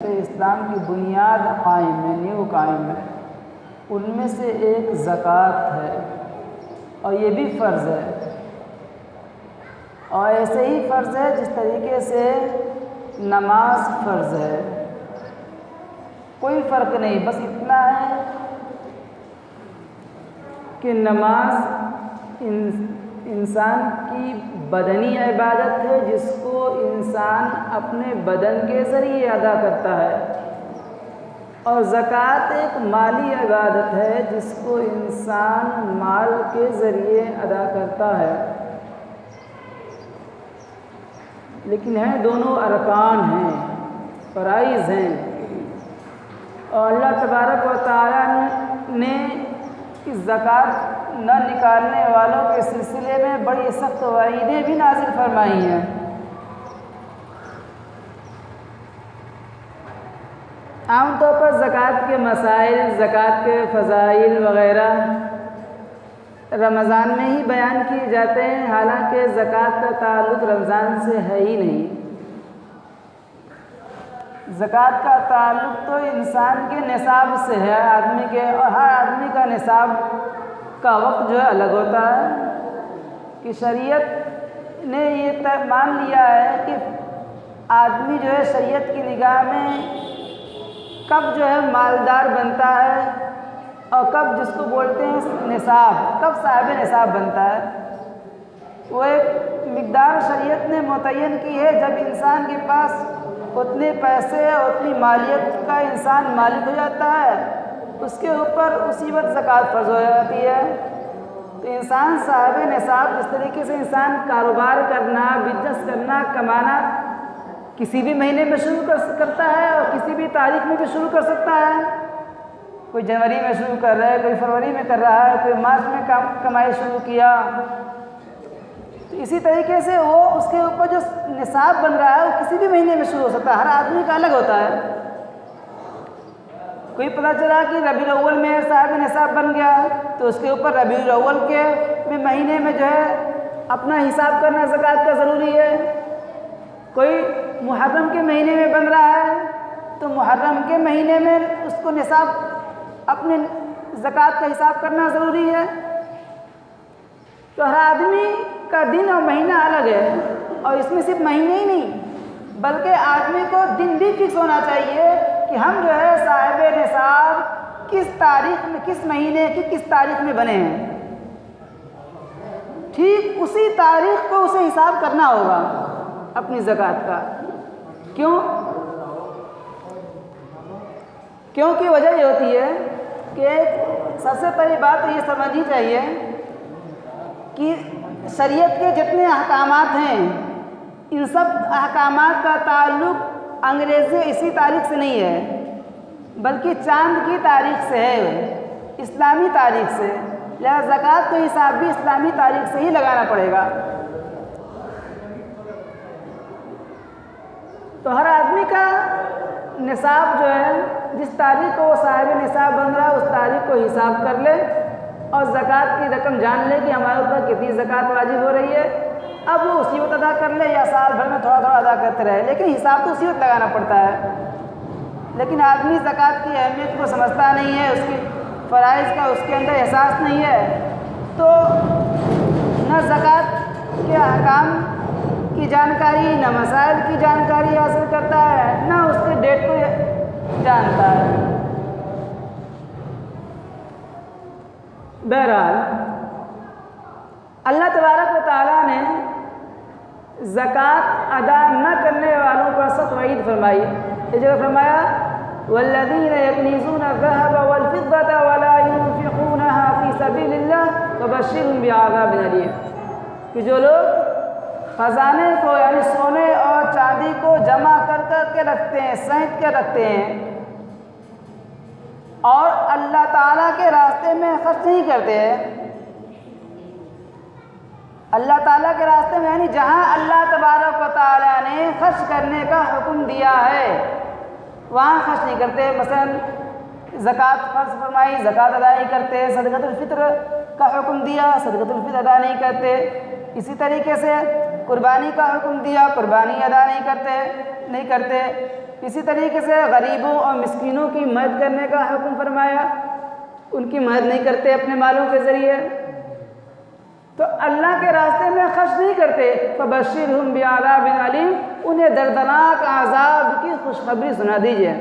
तो इस्लाम की बुनियाद कायम है, नींव कायम है। उनमें से एक ज़कात है और ये भी फ़र्ज़ है। और ऐसे ही फ़र्ज़ है जिस तरीके से नमाज फ़र्ज़ है। कोई फ़र्क नहीं, बस इतना है कि नमाज इंसान की बदनी इबादत है जिसको इंसान अपने बदन के ज़रिए अदा करता है, और ज़कात एक माली इबादत है जिसको इंसान माल के ज़रिए अदा करता है। लेकिन हैं दोनों अरकान हैं, फ़राइज़ हैं। और अल्लाह तबारक व तआला ने इस ज़कात न निकालने वालों के सिलसिले में बड़ी सख्त वईदें भी नाज़िल फरमाई हैं। आमतौर पर ज़कात के मसाइल, ज़कात के फ़ज़ाइल वग़ैरह रमज़ान में ही बयान किए जाते हैं, हालांकि ज़कात का ताल्लुक़ रमज़ान से है ही नहीं। ज़कात का ताल्लुक़ तो इंसान के निसाब से है, आदमी के, और हर आदमी का निसाब का वक्त जो है अलग होता है कि शरीयत ने ये मान लिया है कि आदमी जो है शरीयत की निगाह में कब जो है मालदार बनता है और कब जिसको बोलते हैं निसाब, कब साहिब निसाब बनता है। वो एक मिक़दार शरीयत ने मुतय्यन की है जब इंसान के पास उतने पैसे और उतनी मालियत का इंसान मालिक हो जाता है, उसके ऊपर उसी वक्त ज़कात फ़र्ज़ हो जाती है। तो इंसान साहिब निसाब, जिस तरीके से इंसान कारोबार करना, बिजनेस करना, कमाना किसी भी महीने में शुरू करता है और किसी भी तारीख में भी शुरू कर सकता है। कोई जनवरी में शुरू कर रहा है, कोई फरवरी में कर रहा है, कोई मार्च में कमाई शुरू किया। तो इसी तरीके से वो उसके ऊपर जो निसाब बन रहा है वो किसी भी महीने में शुरू हो सकता है। हर आदमी का अलग होता है। कोई पता चला कि रबीउल अव्वल में साहिब निसाब बन गया तो उसके ऊपर रबीउल अव्वल के महीने में जो है अपना हिसाब करना ज़कात का ज़रूरी है। कोई मुहर्रम के महीने में बन रहा है तो मुहर्रम के महीने में उसको निसाब अपने ज़कात का हिसाब करना ज़रूरी है। तो हर आदमी का दिन और महीना अलग है, और इसमें सिर्फ महीने ही नहीं बल्कि आदमी को दिन भी फिक्स होना चाहिए कि हम जो है साहिब निसाब किस तारीख में, किस महीने की किस तारीख में बने हैं, ठीक उसी तारीख को उसे हिसाब करना होगा अपनी ज़कात का। क्योंकि वजह ये होती है कि सबसे पहली बात तो ये समझनी चाहिए कि शरीयत के जितने अहकामात हैं, इन सब अहकामात का ताल्लुक़ अंग्रेज़ी इसी तारीख से नहीं है बल्कि चाँद की तारीख से है, इस्लामी तारीख से। लिहाजा ज़कात का हिसाब भी इस्लामी तारीख से ही लगाना पड़ेगा। तो हर आदमी का निसाब जो है, जिस तारीख को वो साहिब निसाब बन रहा है उस तारीख को हिसाब कर ले और ज़कात की रकम जान ले कि हमारे ऊपर कितनी ज़कात वाजिब हो रही है। अब वो उसी वक्त अदा कर ले या साल भर में थोड़ा थोड़ा अदा करते रहे, लेकिन हिसाब तो उसी वक्त लगाना पड़ता है। लेकिन आदमी ज़कात की अहमियत को समझता नहीं है, उसकी फ़राइज़ का उसके अंदर एहसास नहीं है, तो न ज़कात के अहकाम की जानकारी, न मसाइल की जानकारी हासिल करता है, न उसके डेट को जानता है। बहरहाल अल्लाह तबारक व तआला ने ज़कात अदा न करने वालों पर सख्त वईद फरमाई। इस जगह फरमाया वल्लज़ीना यकनीज़ूना ज़हब वल फ़िद्दता वला युनफ़िक़ूनहा फ़ी सबीलिल्लाह फ़बश्शिरहुम बिअज़ाबिन अलीम, कि जो लोग ख़ज़ाने को यानी सोने और चांदी को जमा कर के रखते हैं, सैंत के रखते हैं और अल्लाह ताला के रास्ते में खर्च नहीं करते हैं। अल्लाह ताला के रास्ते में यानी जहाँ अल्लाह तबारक व तआला ने खर्च करने का हुक्म दिया है वहाँ खर्च नहीं करते। मसलन ज़कात फ़र्ज़ फरमाई, ज़कात अदा नहीं करते। सदक़तुल फ़ित्र का हुक्म दिया, सदक़तुल फ़ित्र अदा नहीं करते। इसी तरीके से कुर्बानी का हुक्म दिया, कुर्बानी अदा नहीं करते। इसी तरीके से गरीबों और मिस्कीनों की मदद करने का हुक्म फरमाया, उनकी मदद नहीं करते अपने मालों के ज़रिए तो अल्लाह के रास्ते में खर्च नहीं करते। फबश्शिरहुम बिअज़ाबिन अलीम, उन्हें दर्दनाक अज़ाब की खुशखबरी सुना दीजिए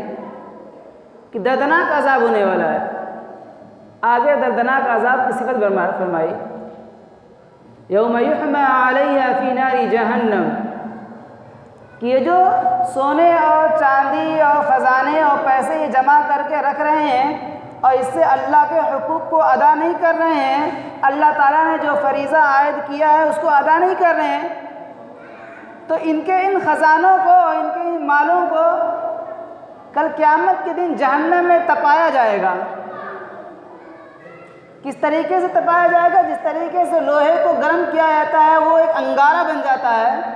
कि दर्दनाक अज़ाब होने वाला है। आगे दर्दनाक अज़ाब की सिफत फरमाई, यौम युहमा अलैहा फी नारी जहन्नम, कि ये जो सोने और चांदी और ख़जाने और पैसे ये जमा करके रख रहे हैं और इससे अल्लाह के हुकूक को अदा नहीं कर रहे हैं, अल्लाह ताला ने जो फरीज़ा आयद किया है उसको अदा नहीं कर रहे हैं, तो इनके इन ख़जानों को, इनके इन मालों को कल क़यामत के दिन जहन्नम में तपाया जाएगा। किस तरीके से तपाया जाएगा? जिस तरीके से लोहे को गर्म किया जाता है वो एक अंगारा बन जाता है,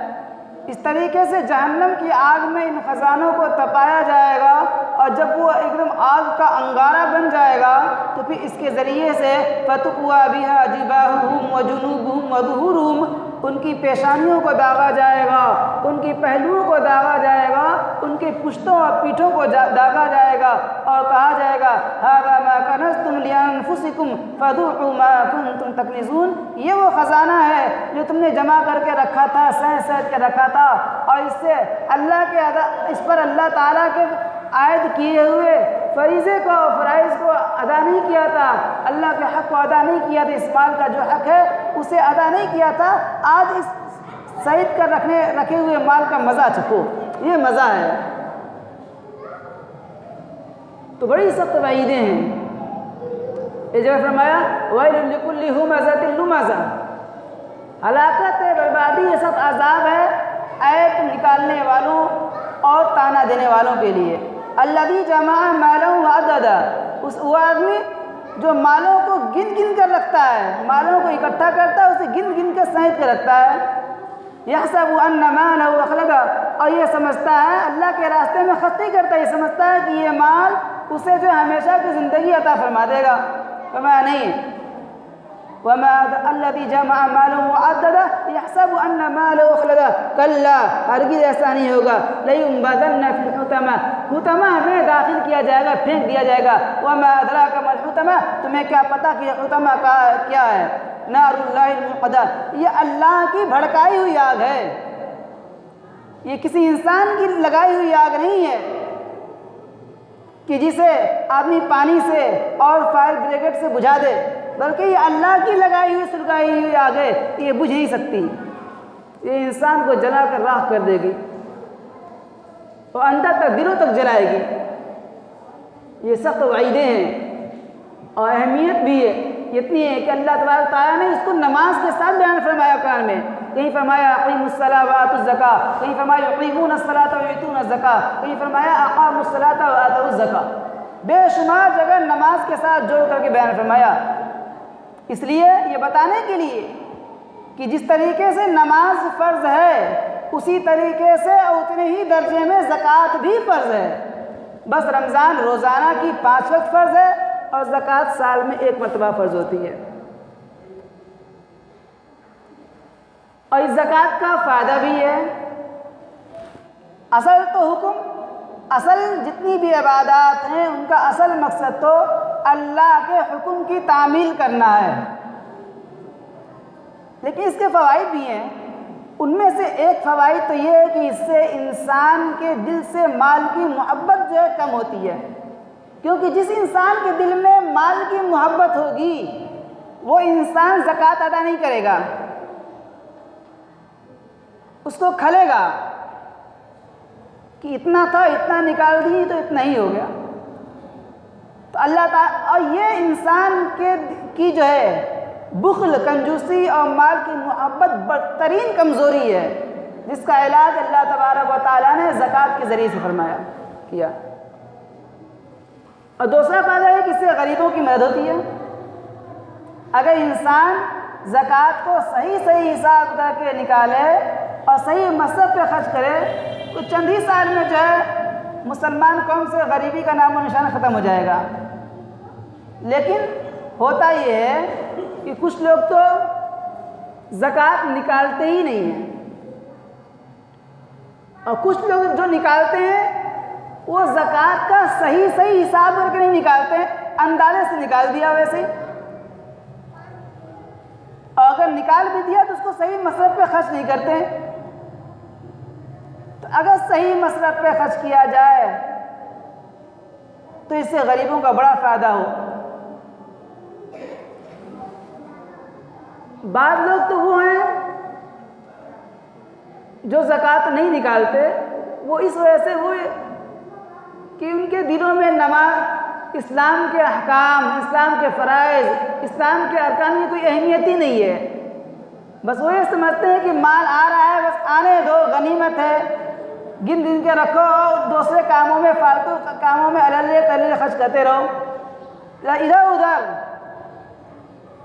इस तरीके से जहन्नम की आग में इन खजानों को तपाया जाएगा और जब वो एकदम आग का अंगारा बन जाएगा तो फिर इसके ज़रिए से फतुक़्वा बिहा जिबाहुहुम व जुनूबुहुम व ज़ुहूरुहुम, उनकी पेशानियों को दागा जाएगा, उनकी पहलुओं को दागा जाएगा, उनके पुश्तों और पीठों को दागा जाएगा और कहा जाएगा हाज़ा मा कनज़्तुम लिअन्फुसिकुम फ़ज़ूक़ू मा कुन्तुम तकनिज़ून, ये वो ख़जाना है जो तुमने जमा करके रखा था, सहेज के रखा था और इससे अल्लाह के इस पर अल्लाह ताला के आयद किए हुए फरीज़े को, फ़राइज़ को अदा नहीं किया था, अल्लाह के हक़ को अदा नहीं किया था, इस माल का जो हक़ है उसे अदा नहीं किया था, आज इस सईद कर रखे हुए माल का मज़ा चखो, ये मज़ा है। तो बड़ी सख्त वईदें हैं। ये जगह फरमाया वैलुल लिकुल्लि हुमज़तिन लुमज़ा, हलाकत है, बर्बादी, ये सब अज़ाब है ऐब निकालने वालों और ताना देने वालों के लिए। अल्लज़ी जमा मालहु व अद्ददा, वो आदमी जो मालों को गिन गिन कर रखता है, मालों को इकट्ठा करता है, उसे गिन गिन कर समेट कर रखता है। यहसबु अन्ना मालहु अख़लदा, और ये समझता है अल्लाह के रास्ते में खर्च नहीं करता, ये समझता है कि ये माल उसे जो हमेशा की ज़िंदगी अता फरमा देगा। फरमाया नहीं, वमा अल्लज़ी जमा मालहु व अद्ददा यहसबु अन्ना मालहु अख़लदा, कल्ला, हरगिज़ ऐसा नहीं होगा, लयुंबज़न्ना फ़िल हुतमा, हुतमा में दाखिल किया जाएगा, फेंक दिया जाएगा। वमा अदराका मल हुतमा, तुम्हें क्या पता कि हुतमा का क्या है? नारुल्लाहिल मुक़द्दा, ये अल्लाह की भड़काई हुई आग है, ये किसी इंसान की लगाई हुई आग नहीं है कि जिसे आदमी पानी से और फायर ब्रिगेड से बुझा दे, बल्कि ये अल्लाह की लगाई हुई सुलगाई हुई आग है, ये बुझ नहीं सकती, ये इंसान को जला कर राख कर देगी और अंदर तक, दिलों तक जलाएगी। ये सख्त वईदें हैं और अहमियत भी है, इतनी है कि अल्लाह तबारक तआला ने इसको नमाज के साथ बयान फरमाया कुरान में। कहीं फरमाया अक़ीमुस्सलात व आतुज़्ज़कात, कहीं फरमाया युक़ीमूनस्सलात व युतूनज़्ज़कात, कहीं फरमाया अक़ामुस्सलात व आतउज़्ज़कात। बेशुमार जगह नमाज के साथ जोड़ करके बयान फरमाया, इसलिए ये बताने के लिए कि जिस तरीके से नमाज फ़र्ज़ है उसी तरीके से उतने ही दर्जे में ज़कात भी फ़र्ज़ है। बस रमज़ान रोज़ाना की 5 वक्त फ़र्ज़ है और ज़कात साल में 1 मरतबा फ़र्ज़ होती है। और इस ज़कात का फ़ायदा भी है। असल तो हुक्म, असल जितनी भी इबादत हैं उनका असल मकसद तो अल्लाह के हुक्म की तामील करना है, लेकिन इसके फ़वाइद भी हैं। उनमें से एक फ़वाइद तो ये है कि इससे इंसान के दिल से माल की मोहब्बत जो है कम होती है, क्योंकि जिस इंसान के दिल में माल की मोहब्बत होगी वो इंसान ज़कात अदा नहीं करेगा, उसको खलेगा कि इतना था, इतना निकाल दी तो इतना ही हो गया। तो अल्लाह ताला, और ये इंसान की जो है बुख़्ल, कंजूसी और माल की मोहब्बत बदतरीन कमज़ोरी है, जिसका इलाज अल्लाह तबारक व तआला ने ज़कात के ज़रिए से फरमाया किया। और दूसरा फ़ायदा है कि इससे गरीबों की मदद होती है। अगर इंसान ज़कात को सही हिसाब करके निकाले और सही मकसद पे खर्च करे तो चंद ही साल में जो है मुसलमान कौम से गरीबी का नामो निशान ख़त्म हो जाएगा। लेकिन होता ये है कि कुछ लोग तो ज़कात निकालते ही नहीं हैं, और कुछ लोग जो निकालते हैं वो ज़कात का सही हिसाब करके नहीं निकालते, अंदाजे से निकाल दिया वैसे ही, और अगर निकाल भी दिया तो उसको सही मसरफ पे खर्च नहीं करते। तो अगर सही मसरफ पे खर्च किया जाए तो इससे गरीबों का बड़ा फ़ायदा हो। बाद लोग तो वो हैं जो ज़कात नहीं निकालते, वो इस वजह से हुए कि उनके दिलों में नमाज, इस्लाम के अहकाम, इस्लाम के फ़राइज़, इस्लाम के अरकान की कोई अहमियत ही नहीं है। बस वो ये समझते हैं कि माल आ रहा है, बस आने दो, गनीमत है, गिन गिन के रखो और दूसरे कामों में, फालतू कामों में अलग खर्च करते रहो, या इधर उधर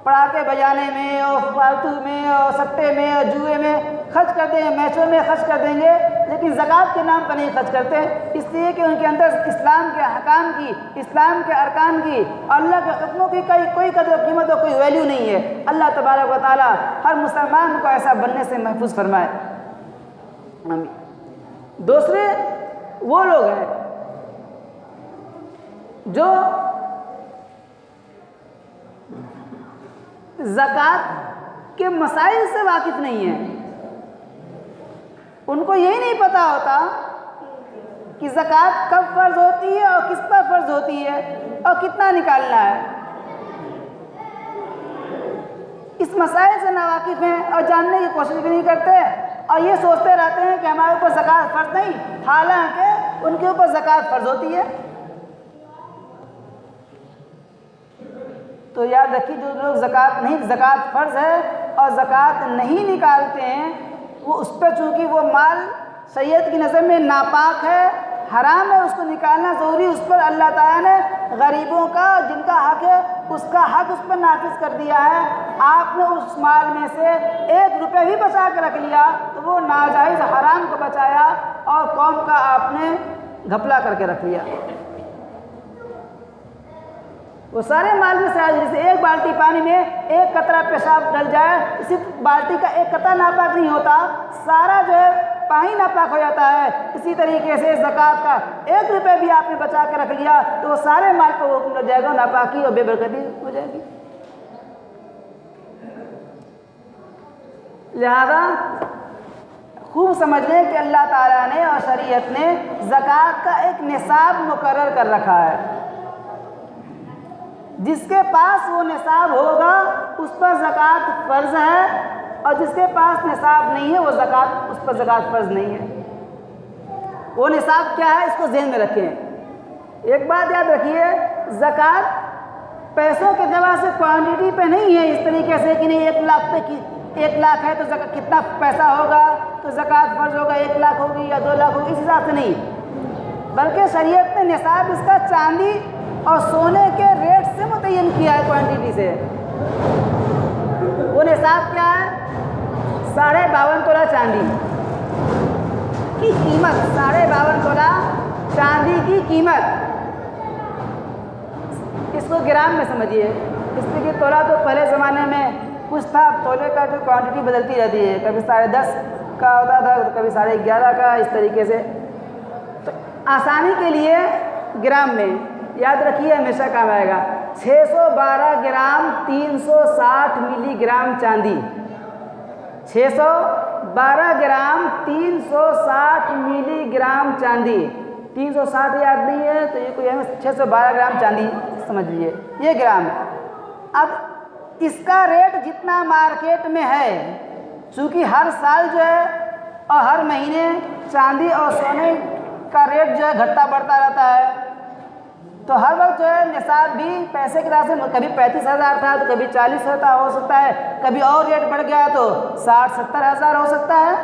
पड़ाके बजाने में और फालतू में और सट्टे में और जुए में खर्च कर देंगे, मैचों में खर्च कर देंगे, लेकिन ज़कात के नाम पर नहीं खर्च करते, इसलिए कि उनके अंदर इस्लाम के अहकाम की, इस्लाम के अरकान की, अल्लाह के हुक्मों की कोई कदर कीमत और कोई वैल्यू नहीं है। अल्लाह तबारक व तआला हर मुसलमान को ऐसा बनने से महफूज फरमाए। आमीन। दूसरे वो लोग हैं जो ज़कात के मसाइल से वाकिफ़ नहीं है, उनको यही नहीं पता होता कि ज़कात कब फ़र्ज़ होती है और किस पर फ़र्ज़ होती है और कितना निकालना है। इस मसाइल से नावाकिफ़ हैं और जानने की कोशिश भी नहीं करते और ये सोचते रहते हैं कि हमारे ऊपर ज़कात फ़र्ज़ नहीं, हालांकि उनके ऊपर ज़कात फ़र्ज़ होती है। तो याद रखिए, जो लोग ज़कात फ़र्ज़ है और ज़कात नहीं निकालते हैं, वो उस पर चूँकि वो माल शरीयत की नज़र में नापाक है, हराम है, उसको निकालना ज़रूरी, उस पर अल्लाह ताला ने गरीबों का, जिनका हक़ है, उसका हक़ उस पर नाफिज कर दिया है। आपने उस माल में से 1 रुपया भी बचा के रख लिया तो वो नाजायज़ हराम को बचाया और कौम का आपने घपला करके रख लिया। वो सारे माल में से जैसे 1 बाल्टी पानी में 1 कतरा पेशाब डल जाए, इसी बाल्टी का 1 कतरा नापाक नहीं होता, सारा जो है पानी नापाक हो जाता है। इसी तरीके से ज़कात का 1 रुपये भी आपने बचा के रख लिया तो वो सारे माल को हुक्म लग जाएगा, नापाकी और बेबरकती हो जाएगी। लिहाजा खूब समझ लें कि अल्लाह ताला ने और शरीयत ने ज़कात का एक निसाब मुकर्रर कर रखा है। जिसके पास वो निसाब होगा उस पर ज़कात फ़र्ज़ है, और जिसके पास निसाब नहीं है वो उस पर ज़कात फ़र्ज़ नहीं है। वो निसाब क्या है, इसको ज़हन में रखें। एक बात याद रखिए, ज़कात पैसों के दवा से क्वांटिटी पे नहीं है, इस तरीके से कि नहीं 1 लाख पे की 1 लाख है तो कितना पैसा होगा तो ज़कात फ़र्ज़ होगा, 1 लाख होगी या 2 लाख होगी, इस हिसाब से नहीं, बल्कि शरीयत ने निसाब इसका चांदी और सोने के रेट से मुतय्यन किया है, क्वांटिटी से। वो निसाब क्या है, 52.5 तोला चांदी की कीमत, 52.5 तोला चांदी की कीमत, इसको ग्राम में समझिए। इसलिए कि तोला तो पहले ज़माने में कुछ था, तोले का जो क्वांटिटी बदलती रहती है, कभी 10.5 का होता था, कभी 11.5 का, इस तरीके से। तो आसानी के लिए ग्राम में याद रखिए, हमेशा काम आएगा। 612 ग्राम 360 मिलीग्राम चांदी, 612 ग्राम 360 मिलीग्राम चांदी, 360 याद नहीं है तो ये कोई 612 ग्राम चांदी समझ लीजिए, ये ग्राम है। अब इसका रेट जितना मार्केट में है, चूँकि हर साल जो है और हर महीने चांदी और सोने का रेट जो है घटता बढ़ता रहता है, तो हर वक्त जो है निसाब भी पैसे की राशि कभी 35,000 था तो कभी 40,000 हो सकता है, कभी और रेट बढ़ गया तो 60-70 हज़ार हो सकता है।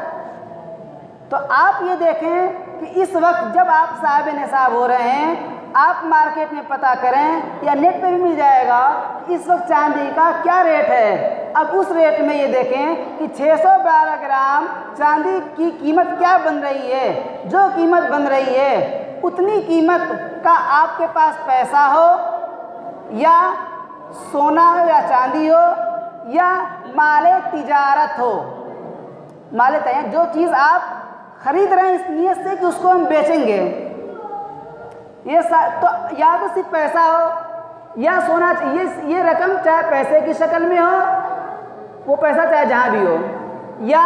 तो आप ये देखें कि इस वक्त जब आप साहिब निसाब हो रहे हैं, आप मार्केट में पता करें या नेट पे भी मिल जाएगा इस वक्त चांदी का क्या रेट है। अब उस रेट में ये देखें कि 612 ग्राम चांदी की कीमत क्या बन रही है। जो कीमत बन रही है उतनी कीमत का आपके पास पैसा हो या सोना हो या चांदी हो या माले तिजारत हो, माले तय जो चीज़ आप खरीद रहे हैं इस नीयत से कि उसको हम बेचेंगे, तो या तो सिर्फ पैसा हो या सोना, ये रकम चाहे पैसे की शक्ल में हो, वो पैसा चाहे जहाँ भी हो, या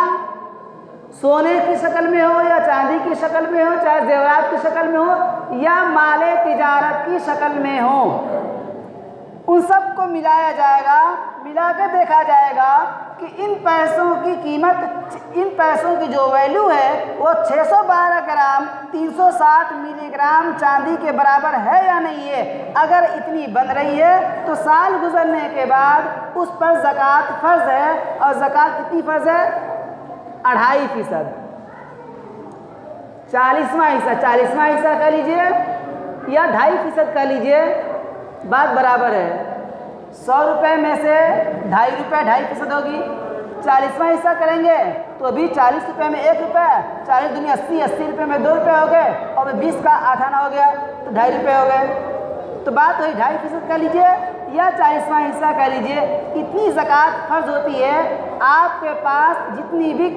सोने की शक्ल में हो या चांदी की शक्ल में हो, चाहे जेवरात की शक्ल में हो या माले तिजारत की शक्ल में हो, उन सब को मिलाया जाएगा। मिला के देखा जाएगा कि इन पैसों की कीमत, इन पैसों की जो वैल्यू है वो 612 ग्राम 360 मिलीग्राम चांदी के बराबर है या नहीं है। अगर इतनी बन रही है तो साल गुजरने के बाद उस पर ज़कात फ़र्ज़ है। और ज़कात कितनी फ़र्ज़ है? 2.5%, 40वां हिस्सा, 40वां हिस्सा कर लीजिए या 2.5% कर लीजिए, बात बराबर है। 100 रुपये में से 2.5 रुपये 2.5% होगी। 40वां हिस्सा करेंगे तो अभी 40 रुपये में 1 रुपये, 40 दूनी 80, 80 रुपये में 2 रुपये हो गए, और 20 का 8 आना हो गया तो 2.5 रुपये हो गए। तो बात वही 2.5% कर लीजिए या 40वां हिस्सा कर लीजिए। इतनी ज़कात फ़र्ज़ होती है। आपके पास जितनी भी,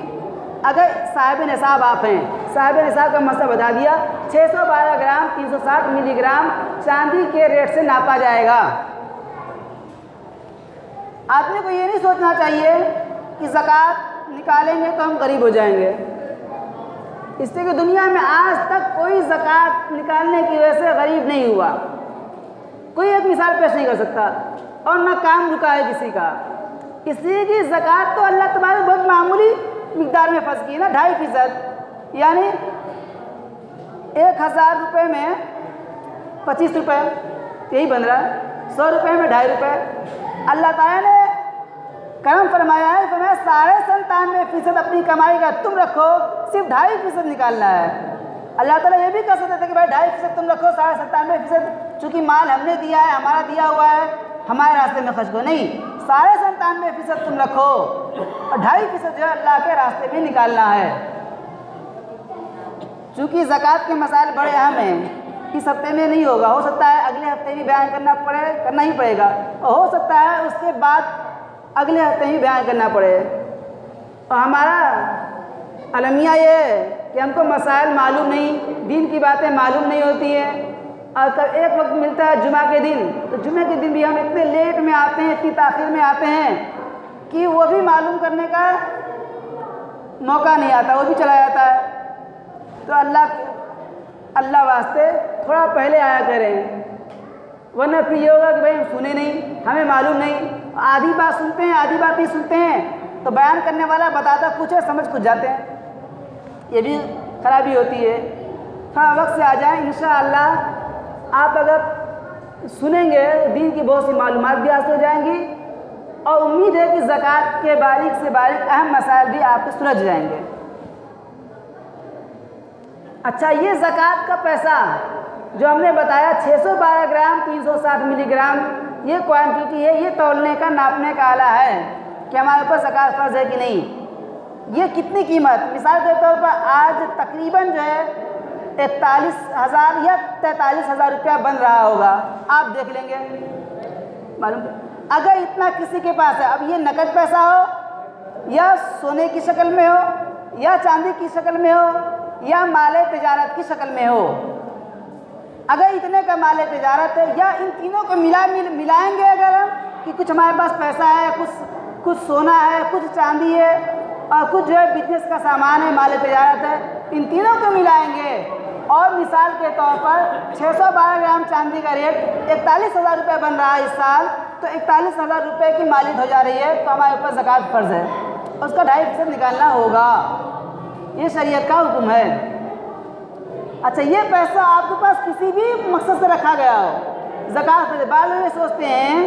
अगर साहिब निसाब आप हैं, साहिब निसाब का मसला बता दिया, 612 ग्राम 360 मिलीग्राम चांदी के रेट से नापा जाएगा। आदमी को ये नहीं सोचना चाहिए कि ज़कात निकालेंगे तो हम गरीब हो जाएंगे। इससे कि दुनिया में आज तक कोई ज़कात निकालने की वजह से गरीब नहीं हुआ। कोई एक मिसाल पेश नहीं कर सकता, और ना काम रुका है किसी का। इसलिए कि ज़कात तो अल्लाह तबारक बहुत मामूली मिक़दार में फंस की है ना, 2.5%, यानी 1000 रुपये में 25 रुपये, यही बन रहा है। 100 रुपये में 2.5 रुपये। अल्लाह ताला ने करम फरमाया है, फरमाया 97.5% अपनी कमाई का तुम रखो, सिर्फ 2.5% निकालना है। अल्लाह ताला ये भी कह सकते थे कि भाई 2.5% तुम रखो, 97.5% चूँकि माल हमने दिया है, हमारा दिया हुआ है, हमारे रास्ते में खर्च करो। नहीं, 97.5% तुम रखो और 2.5% जो है अल्लाह के रास्ते में निकालना है। चूँकि ज़कात के मसाइल बड़े अहम हैं, इस हफ्ते में नहीं होगा, हो सकता है अगले हफ्ते भी बयान करना ही पड़ेगा, और हो सकता है उसके बाद अगले हफ्ते ही बयान करना पड़े। और हमारा अलमिया ये है कि हमको मसाइल मालूम नहीं, दीन की बातें मालूम नहीं होती हैं। और कब एक वक्त मिलता है जुमा के दिन, तो जुमे के दिन भी हम इतने लेट में आते हैं, इतनी ताख़ीर में आते हैं कि वो भी मालूम करने का मौका नहीं आता, वो भी चला जाता है। तो अल्लाह वास्ते थोड़ा पहले आया करें, वरना फिर ये होगा कि भाई हम सुने नहीं, हमें मालूम नहीं, आधी बात सुनते हैं, आधी बात नहीं सुनते हैं, तो बयान करने वाला बताता कुछ है, समझ कुछ जाते हैं। ये भी खराबी होती है। थोड़ा वक्त से आ जाए, इंशाअल्लाह आप अगर सुनेंगे दीन की बहुत सी मालूमात भी हासिल हो जाएंगी, और उम्मीद है कि ज़कात के बारीक से बारीक अहम मसाइल भी आपके सुलझ जाएंगे। अच्छा, ये ज़कात का पैसा जो हमने बताया 612 ग्राम 360 मिलीग्राम, ये क्वांटिटी है, ये तौलने का, नापने का आला है कि हमारे ऊपर ज़कात फ़र्ज़ है कि नहीं। ये कितनी कीमत, मिसाल के तौर पर आज तकरीबन जो है 41,000 या 43,000 रुपया बन रहा होगा, आप देख लेंगे, मालूम। अगर इतना किसी के पास है, अब ये नकद पैसा हो या सोने की शक्ल में हो या चांदी की शक्ल में हो या माले तिजारत की शक्ल में हो, अगर इतने का माले तिजारत है या इन तीनों को मिलाएंगे अगर हम, कि कुछ हमारे पास पैसा है, कुछ सोना है, कुछ चांदी है और कुछ जो है बिजनेस का सामान है, माले तिजारत है, इन तीनों को मिलाएंगे और मिसाल के तौर पर 612 ग्राम चांदी का रेट 41,000 रुपये बन रहा है इस साल, तो 41,000 रुपये की मालिक हो जा रही है, तो हमारे ऊपर ज़कात फ़र्ज़ है, उसका 2.5% निकालना होगा। ये शरीयत का हुक्म है। अच्छा, ये पैसा आपके पास किसी भी मकसद से रखा गया हो, ज़कात फ़र्ज़। बाद में सोचते हैं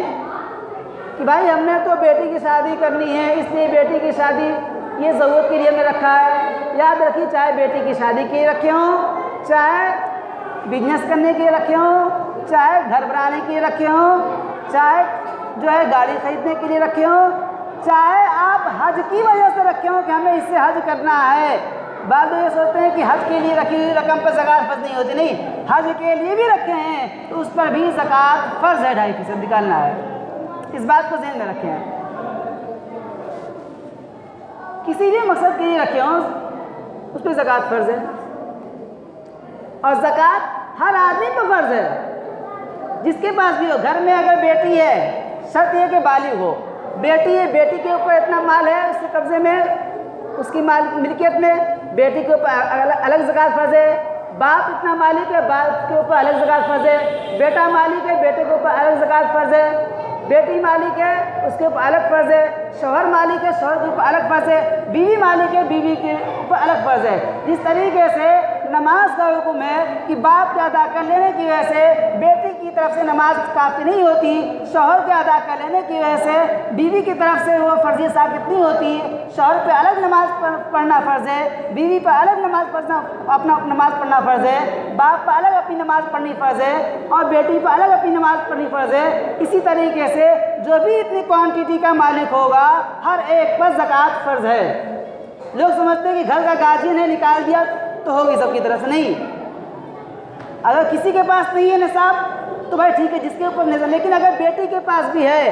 कि भाई हमने तो बेटी की शादी करनी है, इसलिए बेटी की शादी ये ज़रूरत के लिए हमने रखा है। याद रखिए, चाहे बेटी की शादी के लिए रखे हों, चाहे बिजनेस करने के लिए रखे हों, चाहे घर बनाने के लिए रखे हों, चाहे जो है गाड़ी खरीदने के लिए रखे हों, चाहे आप हज की वजह से रखे हों कि हमें इससे हज करना है। बाद में ये सोचते हैं कि हज के लिए रखी हुई रकम पर ज़कात फ़र्ज़ नहीं होती। नहीं, हज के लिए भी रखे हैं तो उस पर भी ज़कात फ़र्ज़ है, 2.5% निकालना है। इस बात को ध्यान में रखें। किसी भी मकसद के लिए रखे हों उस पर ज़कात फ़र्ज़ है। और ज़कात हर आदमी पर फर्ज है, जिसके पास भी हो। घर में अगर बेटी है, शर्त यह कि बालिग हो। बेटी है, बेटी के ऊपर इतना माल है, उसके कब्जे में, उसकी माल मिल्कियत में बेटी के ऊपर अलग ज़कात फर्ज है। बाप इतना मालिक है, बाप के ऊपर अलग ज़कात फर्ज है। बेटा मालिक है, बेटे के ऊपर अलग ज़कात फर्ज है। बेटी मालिक है, उसके ऊपर अलग फ़र्ज़ है। शौहर मालिक है, शौहर के ऊपर अलग फ़र्ज़ है। बीवी मालिक है, बीवी के ऊपर अलग फ़र्ज़ है। जिस तरीके से नमाज का हुक्म है कि बाप के अदा कर लेने की वजह से बेटी की तरफ से नमाज काफ़ी नहीं होती, शौहर के अदा कर लेने की वजह से बीवी की तरफ से वो फ़र्ज़ी साबित नहीं होती। शौहर पे अलग नमाज पढ़ना फ़र्ज़ है, बीवी पर अलग नमाज पढ़ना, अपना नमाज पढ़ना फ़र्ज़ है। बाप पर अलग अपनी नमाज पढ़नी फ़र्ज़ है और बेटी पर अलग अपनी नमाज पढ़नी फ़र्ज़ है। इसी तरीके से जो भी इतनी क्वांटिटी का मालिक होगा, हर एक पर ज़कात फ़र्ज़ है। लोग समझते हैं कि घर का गार्जियन है, निकाल दिया तो होगी सबकी तरफ से। नहीं, अगर किसी के पास नहीं है निसाब तो भाई ठीक है, जिसके ऊपर निसाब। लेकिन अगर बेटी के पास भी है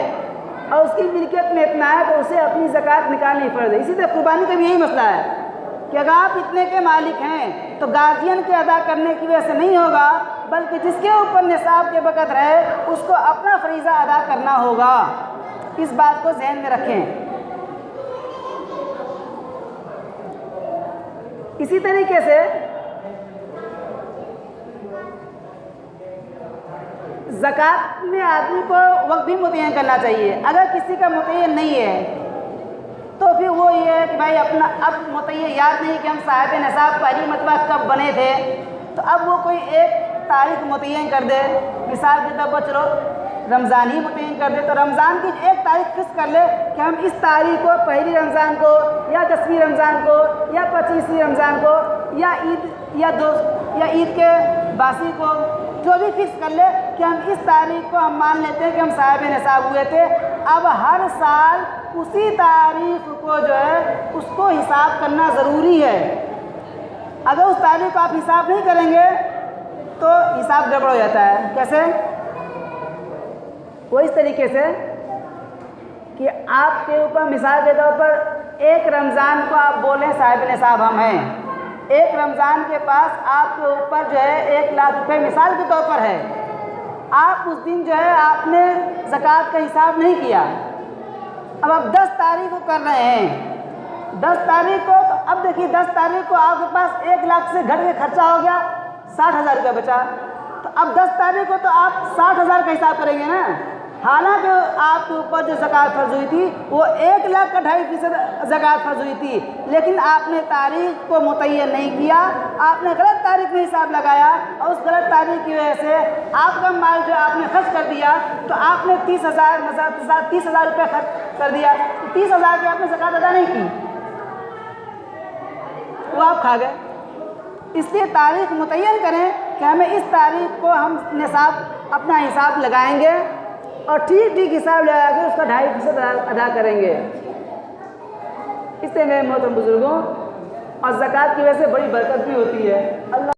और उसकी मिल्कियत में इतना है तो उसे अपनी ज़कात निकालनी फ़र्ज़ है। इसी तरह कुर्बानी का भी यही मसला है कि अगर आप इतने के मालिक हैं तो गार्जियन के अदा करने की वजह से नहीं होगा, बल्कि जिसके ऊपर निसाब के वक़्त रहे उसको अपना फरीज़ा अदा करना होगा। इस बात को ज़हन में रखें। इसी तरीके से ज़कात में आदमी को वक्त भी मुतय्यन करना चाहिए। अगर किसी का मुतय्यन नहीं है तो फिर वो ये है कि भाई अपना अब मुतय्यन याद नहीं कि हम साहिब निसाब पहली मरतबा कब बने थे, तो अब वो कोई एक तारीख मुतय्यन कर दे। मिसाल के तौर पर चलो रमज़ान ही मुतय्यन कर दे, तो रमज़ान की एक तारीख फिक्स कर ले कि हम इस तारीख को पहली रमज़ान को या 10वीं रमज़ान को या 25वीं रमज़ान को या ईद के बासी को, जो भी फिक्स कर ले कि हम इस तारीख को हम मान लेते हैं कि हम साहिब निसाब हुए थे। अब हर साल उसी तारीख को जो है उसको हिसाब करना ज़रूरी है। अगर उस तारीख को आप हिसाब नहीं करेंगे तो हिसाब गड़बड़ हो जाता है। कैसे? वो इस तरीके से कि आपके ऊपर मिसाल के तौर पर एक रमज़ान को आप बोलें साहिब निसाब हम हैं, एक रमज़ान के पास आपके ऊपर जो है 1 लाख रुपए मिसाल के तौर पर है। आप उस दिन जो है आपने ज़कात का हिसाब नहीं किया। अब आप 10 तारीख को कर रहे हैं, 10 तारीख को, तो अब देखिए 10 तारीख को आपके पास 1 लाख से घट के खर्चा हो गया, 60,000 रुपये बचा। तो अब 10 तारीख को तो आप 60,000 का हिसाब करेंगे ना। हालांकि आपके ऊपर जो ज़कात फ़र्ज़ हुई थी वो 1 लाख का 2.5% ज़कात फ़र्ज़ हुई थी, लेकिन आपने तारीख को मुतय्यन नहीं किया, आपने गलत तारीख में हिसाब लगाया और उस गलत तारीख की वजह से आपका माल जो आपने खर्च कर दिया, तो आपने 30,000 रुपये खर्च कर दिया, तो 30,000 की आपने ज़कात अदा नहीं की, वो आप खा गए। इसलिए तारीख मुतय्यन करें कि हमें इस तारीख को हम निसाब अपना हिसाब लगाएंगे और ठीक हिसाब लगा के उसका 2.5% अदा करेंगे। इससे मेरे मोहतरम बुजुर्गों, और ज़कात की वजह से बड़ी बरकत भी होती है। अल्लाह